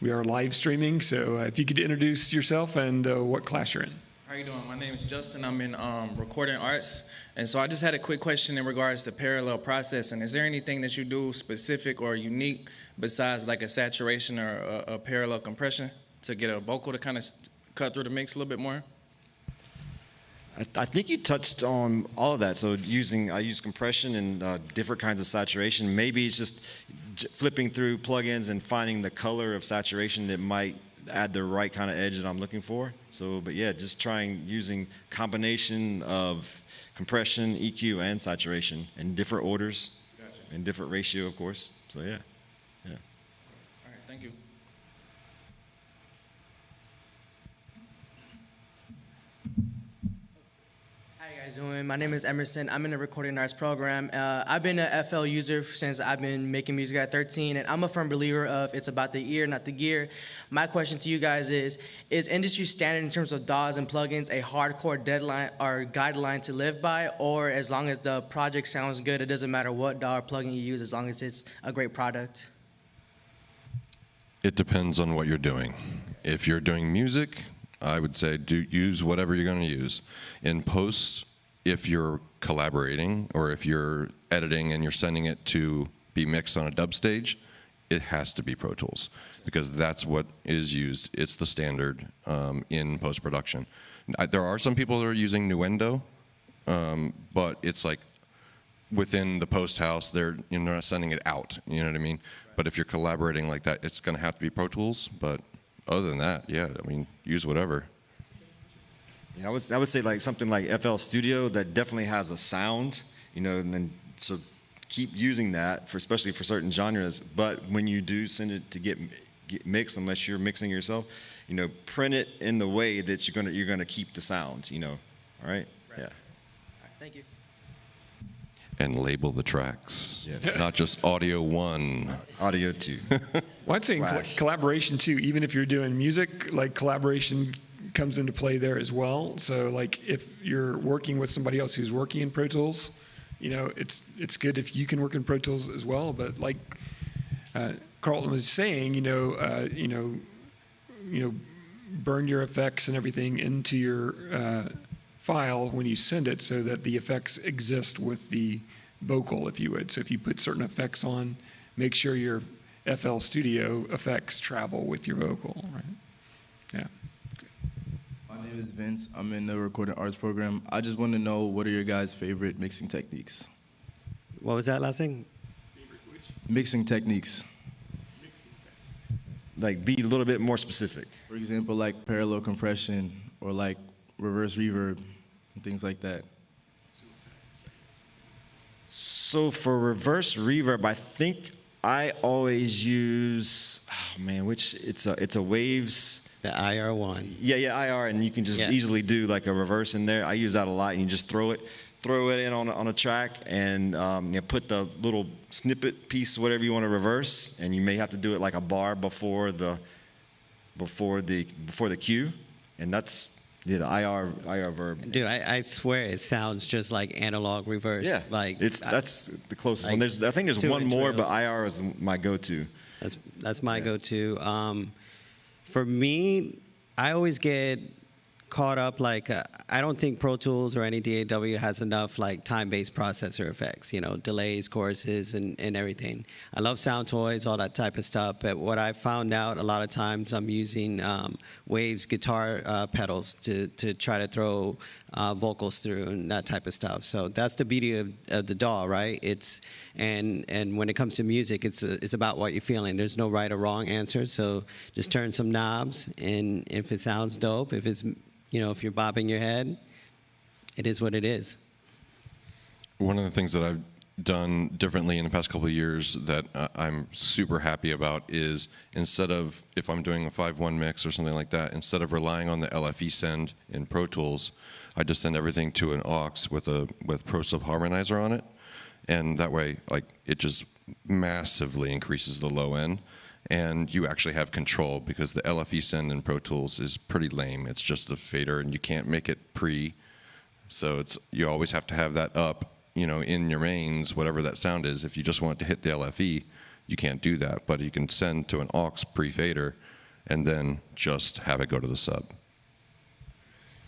We are live streaming, so if you could introduce yourself and what class you're in. How you doing? My name is Justin. I'm in recording arts. And so I just had a quick question in regards to parallel processing. Is there anything that you do specific or unique besides like a saturation or a parallel compression to get a vocal to kind of cut through the mix a little bit more? I think you touched on all of that. So I use compression and different kinds of saturation. Maybe it's just flipping through plugins and finding the color of saturation that might add the right kind of edge that I'm looking for. So, but yeah, just using combination of compression, EQ, and saturation in different orders, in different ratio, of course. So yeah. All right, thank you. How you guys doing? My name is Emerson. I'm in the recording arts program. I've been an FL user since I've been making music at 13, and I'm a firm believer of it's about the ear, not the gear. My question to you guys is industry standard in terms of DAWs and plugins a hardcore deadline or guideline to live by, or as long as the project sounds good, it doesn't matter what DAW or plugin you use as long as it's a great product? It depends on what you're doing. If you're doing music, I would say use whatever you're going to use. In post, if you're collaborating or if you're editing and you're sending it to be mixed on a dub stage, it has to be Pro Tools because that's what is used. It's the standard in post-production. There are some people that are using Nuendo, but it's like within the post house, they're not sending it out. You know what I mean? But if you're collaborating like that, it's going to have to be Pro Tools. But other than that, yeah, I mean, use whatever. Yeah, I would say like something like FL Studio that definitely has a sound, and then so keep using that especially for certain genres. But when you do send it to get mixed, unless you're mixing yourself, print it in the way that you're gonna keep the sound. All right? Right. Yeah. All right, thank you. And label the tracks, Yes. not just audio 1. Audio 2. Well, I'd say collaboration too, even if you're doing music, like collaboration comes into play there as well. So like if you're working with somebody else who's working in Pro Tools, it's good if you can work in Pro Tools as well. But like Carlton was saying, burn your effects and everything into your file when you send it so that the effects exist with the vocal, if you would. So if you put certain effects on, make sure your FL Studio effects travel with your vocal, right? Yeah. My name is Vince. I'm in the recording arts program. I just want to know, what are your guys' favorite mixing techniques? What was that last thing? Mixing techniques. Like be a little bit more specific. For example, like parallel compression or like reverse reverb and things like that. So for reverse reverb, I think I always use, it's a Waves. The IR1. Yeah, IR, and you can just easily do like a reverse in there. I use that a lot, and you just throw it in on a track, and put the little snippet piece, whatever you want to reverse, and you may have to do it like a bar before the cue, and that's the IR verb. Dude, I swear it sounds just like analog reverse. Yeah, like that's the closest like one. I think there's one more, rails. but IR is my go-to. That's my go-to. For me, I always get caught up, like, I don't think Pro Tools or any DAW has enough, like, time-based processor effects, delays, choruses, and everything. I love sound toys, all that type of stuff, but what I found out a lot of times, I'm using Waves guitar pedals to try to throw vocals through and that type of stuff. So that's the beauty of the DAW, right? And when it comes to music, it's about what you're feeling. There's no right or wrong answer, so just turn some knobs, and if it sounds dope, if it's if you're bobbing your head, it is what it is. One of the things that I've done differently in the past couple of years that I'm super happy about is, instead of, if I'm doing a 5-1 mix or something like that, instead of relying on the LFE send in Pro Tools, I just send everything to an aux with Pro Sub Harmonizer on it, and that way, like, it just massively increases the low end. And you actually have control, because the LFE send in Pro Tools is pretty lame. It's just a fader, and you can't make it pre. So you always have to have that up, in your mains, whatever that sound is. If you just want to hit the LFE, you can't do that. But you can send to an aux pre-fader, and then just have it go to the sub.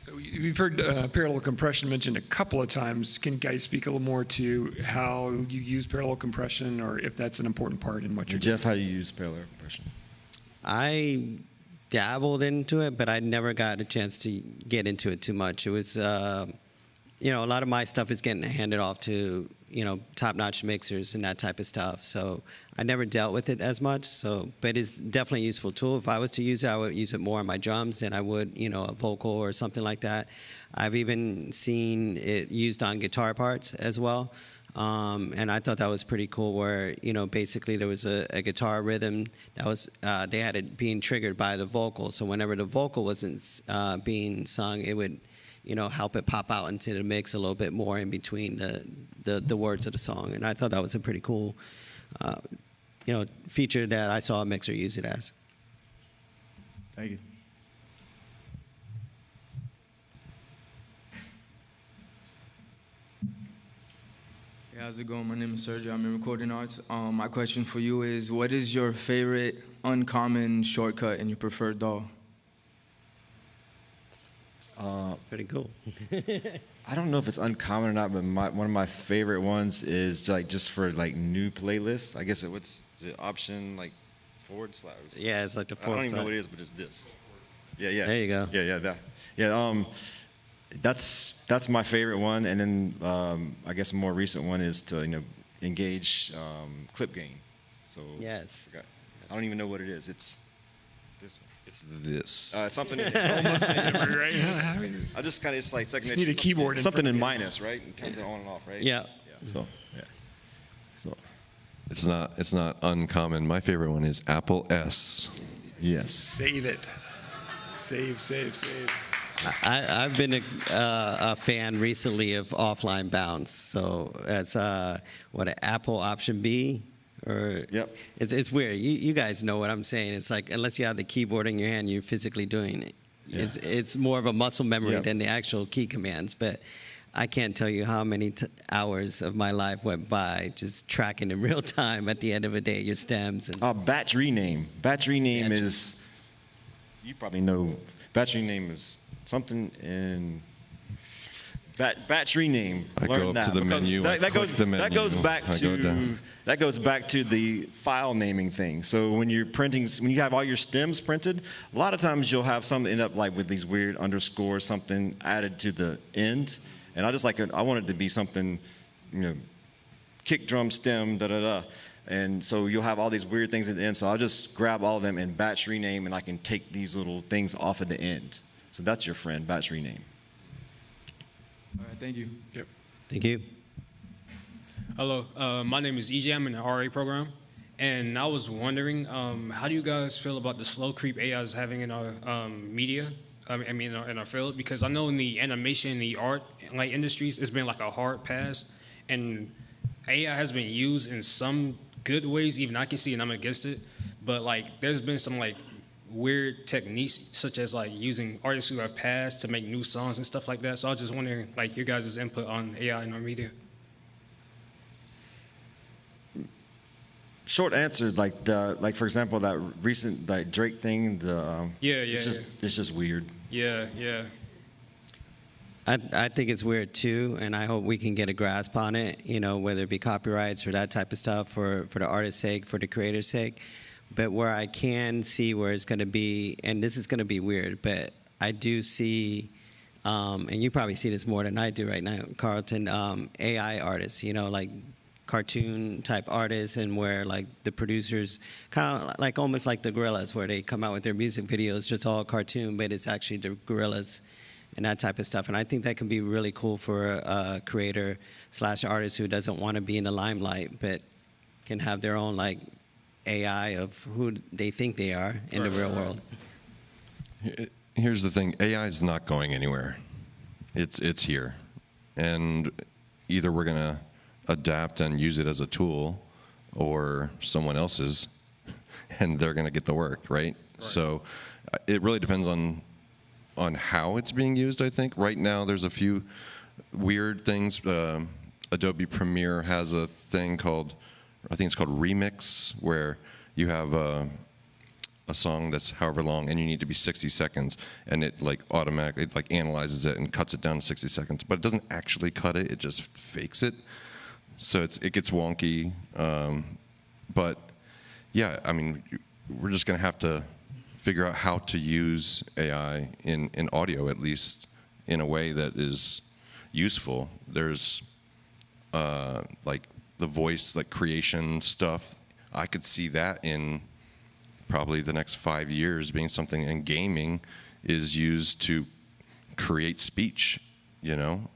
So we've heard parallel compression mentioned a couple of times. Can you guys speak a little more to how you use parallel compression, or if that's an important part in what you're doing? Jeff, how do you use parallel compression? I dabbled into it, but I never got a chance to get into it too much. It was, you know, a lot of my stuff is getting handed off to, you know, top-notch mixers and that type of stuff. So I never dealt with it as much. So, but it's definitely a useful tool. If I was to use it, I would use it more on my drums than I would, you know, a vocal or something like that. I've even seen it used on guitar parts as well. And I thought that was pretty cool where, you know, basically there was a guitar rhythm that was, they had it being triggered by the vocal. So whenever the vocal wasn't being sung, it would, you know, help it pop out into the mix a little bit more in between the words of the song. And I thought that was a pretty cool, you know, feature that I saw a mixer use it as. Thank you. Hey, how's it going? My name is Sergio. I'm in recording arts. My question for you is, what is your favorite uncommon shortcut in your preferred DAW? It's pretty cool. I don't know if it's uncommon or not, but one of my favorite ones is like just for like new playlists. I guess is it option like forward slash? Yeah, it's like the I forward don't even know slash. what it is, but it's this. Yeah. There you go. Yeah, that. Yeah. That's my favorite one, and then I guess a more recent one is to engage clip gain. So Yes. I don't even know what it is. It's this one. It's this. It's something in it. Almost right? I just kind of, it's like second. Just need a keyboard in something front in of you. minus, right? It turns it on and off, right? Yeah. So It's not uncommon. My favorite one is Apple S. yes. Save it. Save. I've been a fan recently of offline bounce. So that's an Apple Option B, or Yep. It's weird. You guys know what I'm saying. It's like unless you have the keyboard in your hand, you're physically doing it. Yeah. It's more of a muscle memory Yep. than the actual key commands. But I can't tell you how many hours of my life went by just tracking in real time at the end of the day your stems and Batch rename. Batch rename Batch. is, you probably know, batch rename is something in batch rename. I Learn go up that to the because menu, I That click the That goes menu, back I go down. that goes back to the file naming thing. So when you're printing, when you have all your stems printed, a lot of times you'll have some end up like with these weird underscores, something added to the end. And I want it to be something, kick drum stem, da. And so you'll have all these weird things at the end. So I'll just grab all of them and batch rename, and I can take these little things off at the end. So that's your friend, batch rename. All right, thank you. Yep. thank you. Hello, my name is EJ. I'm in the RA program, and I was wondering, how do you guys feel about the slow creep AI is having in our media? In our field, because I know in the animation, the art industries, it's been like a hard pass, and AI has been used in some good ways. Even I can see, and I'm against it, but there's been some weird techniques, such as using artists who have passed to make new songs and stuff like that. So I was just wondering, your guys' input on AI in our media. Short answer is for example, that recent Drake thing. It's just weird. Yeah. I think it's weird too, and I hope we can get a grasp on it, whether it be copyrights or that type of stuff for the artist's sake, for the creator's sake. But where I can see where it's going to be, and this is going to be weird, but I do see, and you probably see this more than I do right now, Carlton, AI artists, cartoon type artists, and where the producers kind of almost like the Gorillas, where they come out with their music videos just all cartoon, but it's actually the Gorillas and that type of stuff. And I think that can be really cool for a creator / artist who doesn't want to be in the limelight, but can have their own AI of who they think they are in the real world. Here's the thing, AI is not going anywhere. It's here. And either we're going to adapt and use it as a tool, or someone else's, and they're going to get the work, right? So it really depends on how it's being used, I think. Right now, there's a few weird things. Adobe Premiere has a thing called, I think it's called Remix, where you have a song that's however long, and you need to be 60 seconds, and it automatically analyzes it and cuts it down to 60 seconds. But it doesn't actually cut it; it just fakes it. So it gets wonky. But yeah, I mean, we're just gonna have to figure out how to use AI in audio, at least in a way that is useful. There's like the voice, like creation stuff. I could see that in probably the next 5 years being something, and gaming is used to create speech, you know,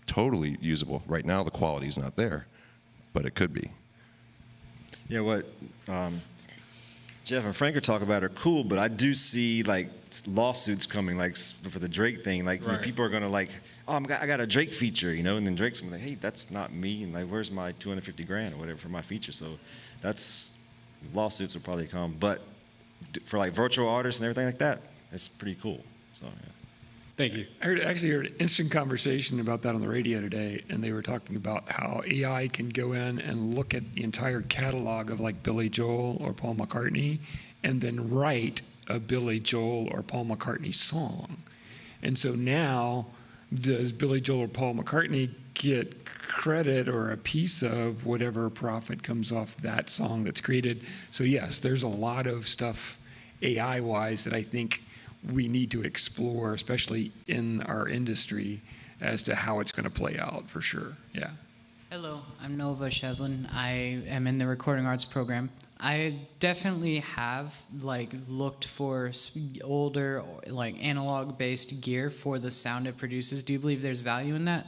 totally usable. Right now the quality's not there, but it could be. Yeah, what Jeff and Frank are talking about are cool, but I do see like lawsuits coming, like for the Drake thing. Like Right. people are gonna like, oh, I got a Drake feature, you know, and then Drake's gonna be like, hey, that's not me, and like, where's my 250 grand or whatever for my feature? So that's lawsuits will probably come, but for like virtual artists and everything like that, it's pretty cool. So yeah. Thank you. I actually heard an interesting conversation about that on the radio today, and they were talking about how AI can go in and look at the entire catalog of like Billy Joel or Paul McCartney, and then write a Billy Joel or Paul McCartney song. And so now, does Billy Joel or Paul McCartney get credit or a piece of whatever profit comes off that song that's created? So yes, there's a lot of stuff AI-wise that I think we need to explore, especially in our industry, as to how it's going to play out for sure. Yeah. Hello, I'm Nova Shevlin. I am in the recording arts program. I definitely have like looked for older, like analog-based gear for the sound it produces. Do you believe there's value in that?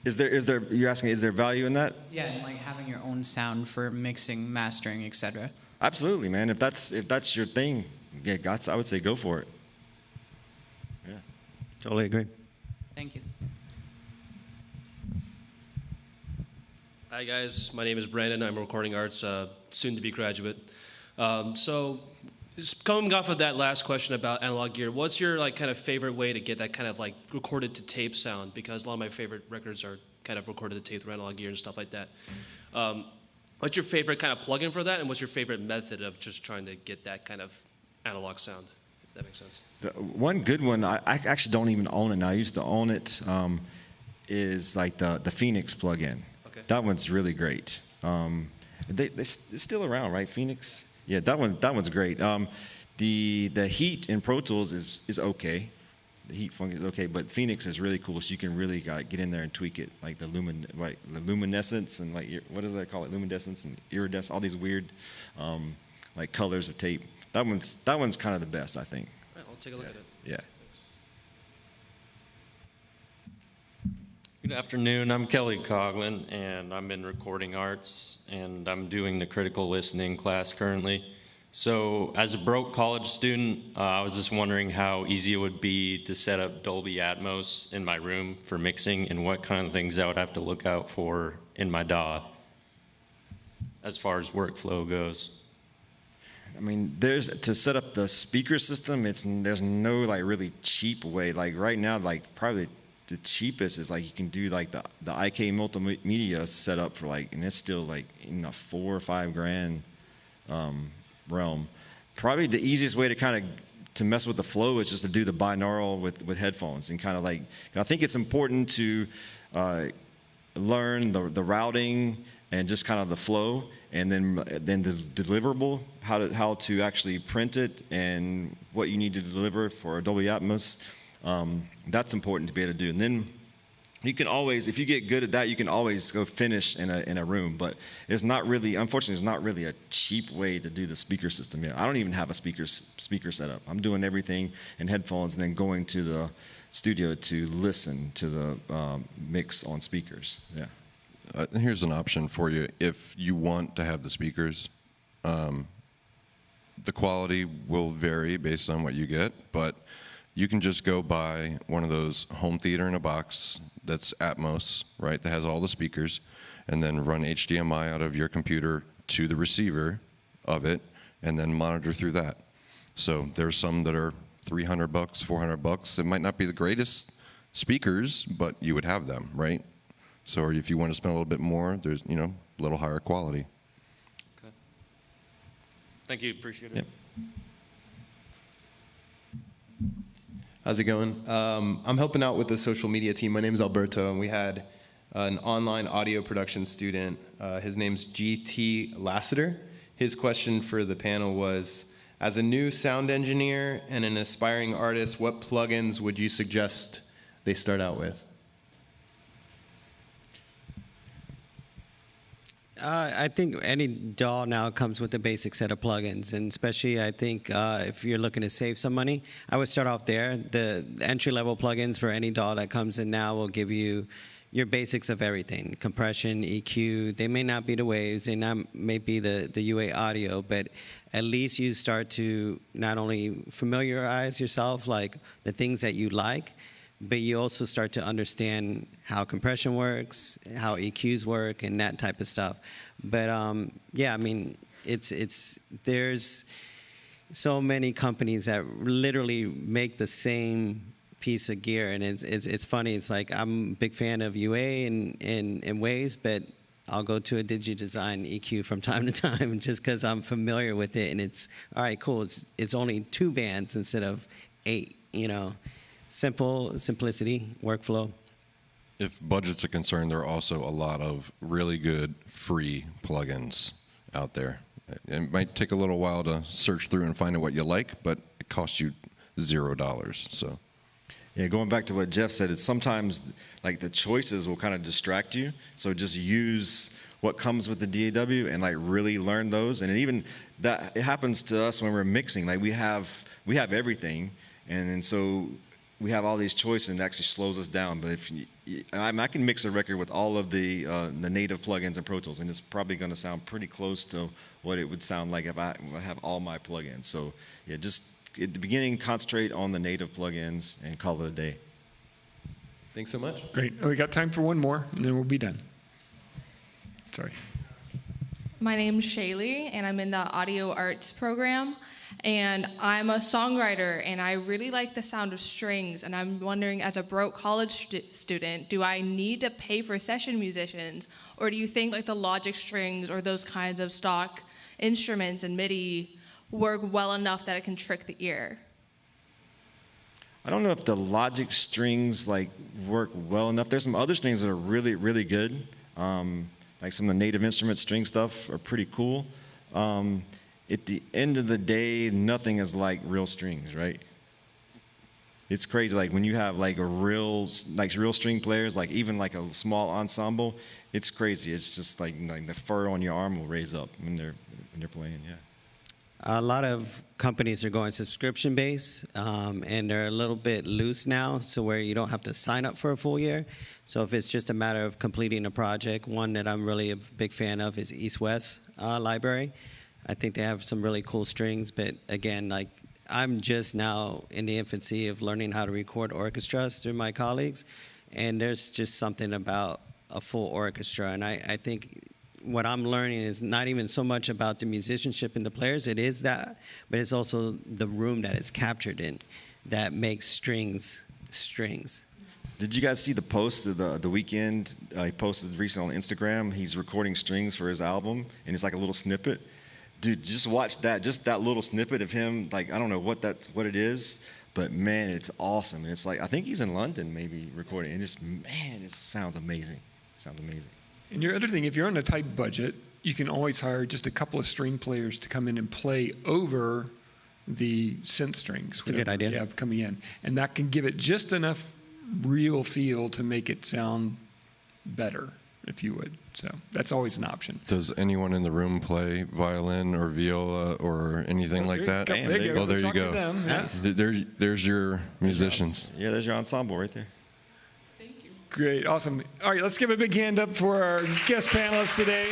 Is there? You're asking, is there value in that? Yeah, and like having your own sound for mixing, mastering, etc. Absolutely, man. If that's your thing, yeah, I would say go for it. Yeah. Totally agree. Thank you. Hi guys, my name is Brandon. I'm a recording arts soon-to-be graduate. So, just coming off of that last question about analog gear, what's your like kind of favorite way to get that kind of like recorded to tape sound? Because a lot of my favorite records are kind of recorded to tape through analog gear and stuff like that. What's your favorite kind of plugin for that, and what's your favorite method of just trying to get that kind of analog sound, if that makes sense? One good one, I actually don't even own it now. I used to own it, is like the Phoenix plugin. Okay. That one's really great. They're still around, right, Phoenix? Yeah, that one's great. The Heat in Pro Tools is okay. The Heat Funk is okay, but Phoenix is really cool, so you can really get in there and tweak it, like the luminescence and like, what does that call it? Luminescence and iridescence, all these weird like colors of tape. That one's kind of the best, I think. All right, I'll take a look at it. Yeah. Good afternoon. I'm Kelly Coughlin, and I'm in recording arts, and I'm doing the critical listening class currently. So as a broke college student, I was just wondering how easy it would be to set up Dolby Atmos in my room for mixing, and what kind of things I would have to look out for in my DAW as far as workflow goes. I mean, to set up the speaker system, there's no like really cheap way. Like right now, like probably the cheapest is like you can do like the IK multimedia setup for like, and it's still like in a $4 or $5 grand realm. Probably the easiest way to mess with the flow is just to do the binaural with headphones, and kind of like, I think it's important to learn the routing and just kind of the flow, and then the deliverable, how to actually print it and what you need to deliver for Dolby Atmos. That's important to be able to do. And then you can always, if you get good at that, you can always go finish in a room. But it's not really, unfortunately, it's not really a cheap way to do the speaker system yet. I don't even have a speaker setup. I'm doing everything in headphones and then going to the studio to listen to the mix on speakers. Yeah. Here's an option for you. If you want to have the speakers, the quality will vary based on what you get, but you can just go buy one of those home theater in a box that's Atmos, right, that has all the speakers, and then run HDMI out of your computer to the receiver of it, and then monitor through that. So there's some that are $300, $400. It might not be the greatest speakers, but you would have them, right? So if you want to spend a little bit more, there's, a little higher quality. Okay. Thank you. Appreciate it. Yep. How's it going? I'm helping out with the social media team. My name is Alberto, and we had an online audio production student. His name's GT Lassiter, his question for the panel was, as a new sound engineer and an aspiring artist, what plugins would you suggest they start out with? I think any DAW now comes with a basic set of plugins, and especially I think if you're looking to save some money, I would start off there. The entry-level plugins for any DAW that comes in now will give you your basics of everything: compression, EQ. They may not be the waves, they may be the UA audio, but at least you start to not only familiarize yourself like the things that you like, but you also start to understand how compression works, how EQs work, and that type of stuff. But yeah, I mean, there's so many companies that literally make the same piece of gear, and it's funny. It's like I'm a big fan of UA and waves, but I'll go to a DigiDesign EQ from time to time just because I'm familiar with it, and it's all right, cool. It's only 2 bands instead of 8, you know. Simplicity, workflow. If budget's a concern, there are also a lot of really good free plugins out there. It might take a little while to search through and find out what you like, but it costs you $0. So, yeah, going back to what Jeff said, it's sometimes like the choices will kind of distract you. So just use what comes with the DAW and like really learn those. And even that, it happens to us when we're mixing. Like we have everything, and then so we have all these choices, and it actually slows us down. But if I can mix a record with all of the native plugins and Pro Tools, and it's probably going to sound pretty close to what it would sound like if I have all my plugins. So yeah, just at the beginning, concentrate on the native plugins and call it a day. Thanks so much. Great. We got time for one more, and then we'll be done. Sorry. My name's Shaylee, and I'm in the audio arts program. And I'm a songwriter, and I really like the sound of strings. And I'm wondering, as a broke college student, do I need to pay for session musicians? Or do you think like the Logic strings or those kinds of stock instruments and MIDI work well enough that it can trick the ear? I don't know if the Logic strings like work well enough. There's some other strings that are really, really good. Like some of the Native Instruments string stuff are pretty cool. At the end of the day, nothing is like real strings, right? It's crazy. Like when you have like real string players, like even like a small ensemble, it's crazy. It's just like the fur on your arm will raise up when they're playing. Yeah. A lot of companies are going subscription-based, and they're a little bit loose now, so where you don't have to sign up for a full year. So if it's just a matter of completing a project, one that I'm really a big fan of is East West Library. I think they have some really cool strings, but again, like I'm just now in the infancy of learning how to record orchestras through my colleagues, and there's just something about a full orchestra, and I think what I'm learning is not even so much about the musicianship and the players, it is that, but it's also the room that it's captured in that makes strings. Did you guys see the post of the weekend? He posted recently on Instagram. He's recording strings for his album, and it's like a little snippet. Dude, just watch that. Just that little snippet of him. Like I don't know what it is, but man, it's awesome. And it's like I think he's in London, maybe recording. And just man, it sounds amazing. And your other thing, if you're on a tight budget, you can always hire just a couple of string players to come in and play over the synth strings. That's a good idea. You have coming in, and that can give it just enough real feel to make it sound better, if you would. So that's always an option. Does anyone in the room play violin or viola or anything like that? There you go. Oh, there you go. Them, yes. There's your musicians. Yeah, there's your ensemble right there. Great, awesome. All right, let's give a big hand up for our guest panelists today.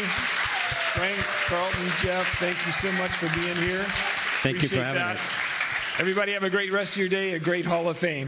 Frank, Carlton, Jeff, thank you so much for being here. Thank you for having us. Everybody have a great rest of your day, a great Hall of Fame.